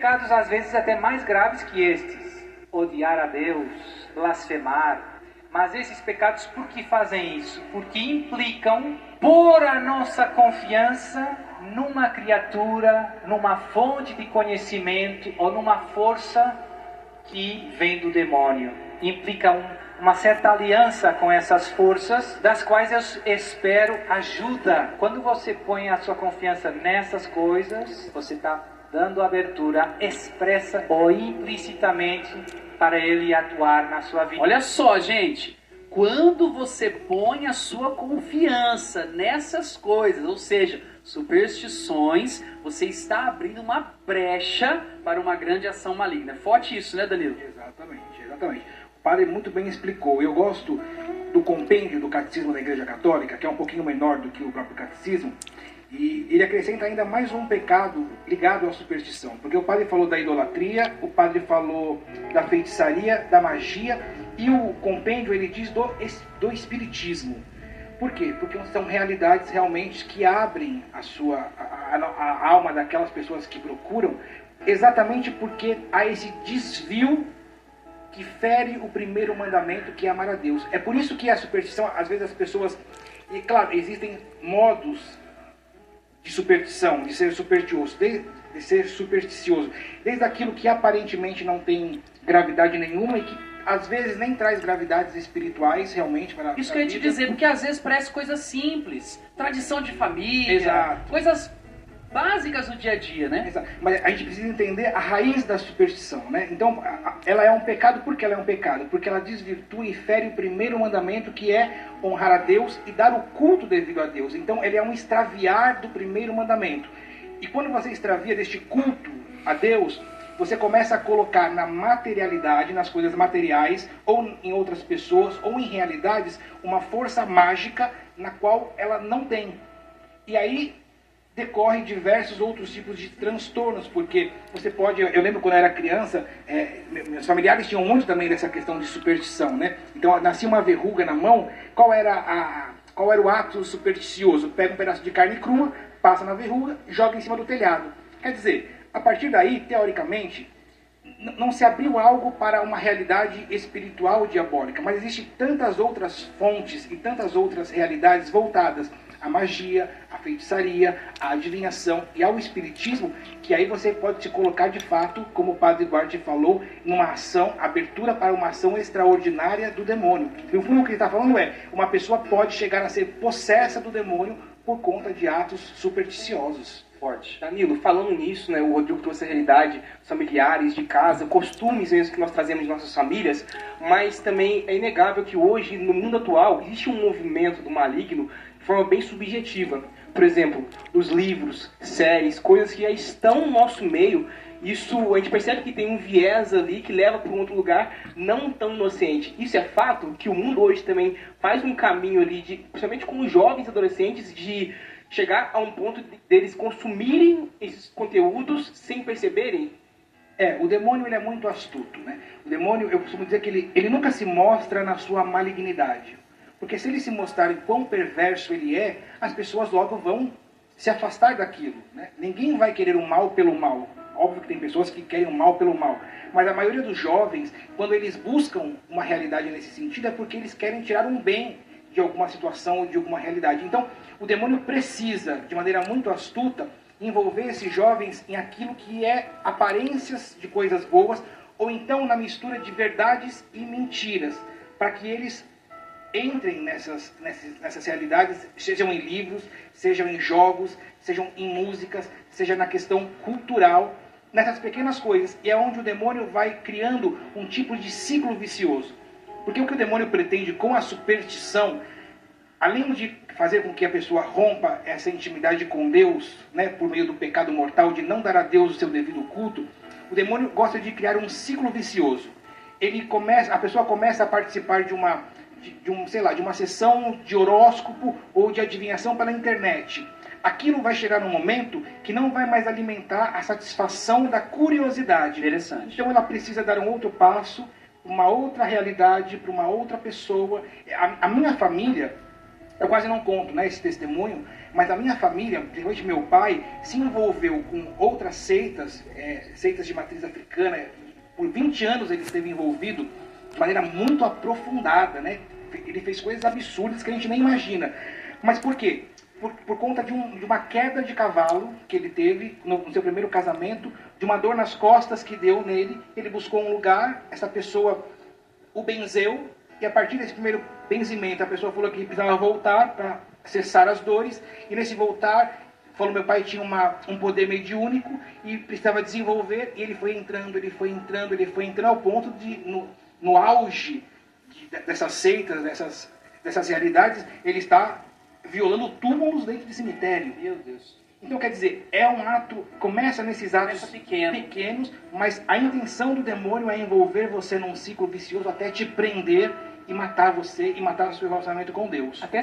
pecados às vezes até mais graves que estes. Odiar a Deus, blasfemar. Mas esses pecados, por que fazem isso? Porque implicam pôr a nossa confiança numa criatura, numa fonte de conhecimento ou numa força que vem do demônio. Implica uma certa aliança com essas forças, das quais eu espero ajuda. Quando você põe a sua confiança nessas coisas, você está dando abertura expressa ou implicitamente para ele atuar na sua vida. Olha só, gente, quando você põe a sua confiança nessas coisas, ou seja, superstições, você está abrindo uma brecha para uma grande ação maligna. Forte isso, né, Danilo? Exatamente, exatamente. O padre muito bem explicou. Eu gosto do compêndio do Catecismo da Igreja Católica, que é um pouquinho menor do que o próprio Catecismo, e ele acrescenta ainda mais um pecado ligado à superstição. Porque o padre falou da idolatria, o padre falou da feitiçaria, da magia, e o compêndio ele diz do espiritismo. Por quê? Porque são realidades realmente que abrem a alma daquelas pessoas que procuram, exatamente porque há esse desvio que fere o primeiro mandamento, que é amar a Deus. É por isso que a superstição, às vezes as pessoas... E claro, existem modos de superstição, de ser supersticioso, desde aquilo que aparentemente não tem gravidade nenhuma e que às vezes nem traz gravidades espirituais realmente para isso que eu ia te dizer, porque às vezes parece coisa simples, tradição de família, exato, coisas básicas do dia a dia, né? Exato. Mas a gente precisa entender a raiz da superstição, né? Então, ela é um pecado. Por que ela é um pecado? Porque ela desvirtua e fere o primeiro mandamento, que é honrar a Deus e dar o culto devido a Deus. Então, ele é um extraviar do primeiro mandamento. E quando você extravia deste culto a Deus, você começa a colocar na materialidade, nas coisas materiais, ou em outras pessoas, ou em realidades, uma força mágica na qual ela não tem. E aí decorrem diversos outros tipos de transtornos, porque você pode... Eu lembro quando eu era criança, meus familiares tinham muito também dessa questão de superstição, né? Então, nascia uma verruga na mão, qual era o ato supersticioso? Pega um pedaço de carne crua, passa na verruga, joga em cima do telhado. Quer dizer, a partir daí, teoricamente, não se abriu algo para uma realidade espiritual diabólica, mas existem tantas outras fontes e tantas outras realidades voltadas à magia, à feitiçaria, à adivinhação e ao espiritismo, que aí você pode se colocar de fato, como o padre Duarte falou, numa ação, abertura para uma ação extraordinária do demônio. No fundo, o que ele está falando é, uma pessoa pode chegar a ser possessa do demônio por conta de atos supersticiosos. Forte. Danilo, falando nisso, né, o Rodrigo trouxe a realidade, os familiares, de casa, costumes mesmo que nós trazemos de nossas famílias, mas também é inegável que hoje, no mundo atual, existe um movimento do maligno de forma bem subjetiva. Por exemplo, os livros, séries, coisas que já estão no nosso meio, isso a gente percebe que tem um viés ali que leva para um outro lugar não tão inocente. Isso é fato que o mundo hoje também faz um caminho ali, principalmente com os jovens e adolescentes, de chegar a um ponto deles consumirem esses conteúdos sem perceberem? O demônio ele é muito astuto, né? O demônio, eu costumo dizer que ele nunca se mostra na sua malignidade. Porque se ele se mostrar em quão perverso ele é, as pessoas logo vão se afastar daquilo, né? Ninguém vai querer o mal pelo mal. Óbvio que tem pessoas que querem o mal pelo mal. Mas a maioria dos jovens, quando eles buscam uma realidade nesse sentido, é porque eles querem tirar um bem de alguma situação ou de alguma realidade. Então, o demônio precisa, de maneira muito astuta, envolver esses jovens em aquilo que é aparências de coisas boas, ou então na mistura de verdades e mentiras, para que eles entrem nessas realidades, sejam em livros, sejam em jogos, sejam em músicas, seja na questão cultural, nessas pequenas coisas. E é onde o demônio vai criando um tipo de ciclo vicioso. Porque o que o demônio pretende com a superstição, além de fazer com que a pessoa rompa essa intimidade com Deus, né, por meio do pecado mortal, de não dar a Deus o seu devido culto, o demônio gosta de criar um ciclo vicioso. A pessoa começa a participar de uma sessão de horóscopo ou de adivinhação pela internet. Aquilo vai chegar num momento que não vai mais alimentar a satisfação da curiosidade. Interessante. Então ela precisa dar um outro passo, uma outra realidade, para uma outra pessoa. A minha família, Eu quase não conto, né, esse testemunho, mas a minha família, principalmente meu pai, se envolveu com outras seitas, seitas de matriz africana. Por 20 anos ele esteve envolvido de maneira muito aprofundada, né? Ele fez coisas absurdas que a gente nem imagina. Mas por quê? Por conta de uma queda de cavalo que ele teve no seu primeiro casamento, de uma dor nas costas que deu nele. Ele buscou um lugar, essa pessoa o benzeu, e a partir desse primeiro benzimento a pessoa falou que precisava voltar para cessar as dores, e nesse voltar, falou, meu pai tinha um poder mediúnico e precisava desenvolver, e ele foi entrando ao ponto de, no auge dessas seitas, dessas realidades, ele está violando túmulos dentro de cemitério. Meu Deus. Então, quer dizer, é um ato, começa nesses atos pequenos, mas a intenção do demônio é envolver você num ciclo vicioso até te prender e matar você, e matar o seu relacionamento com Deus. Até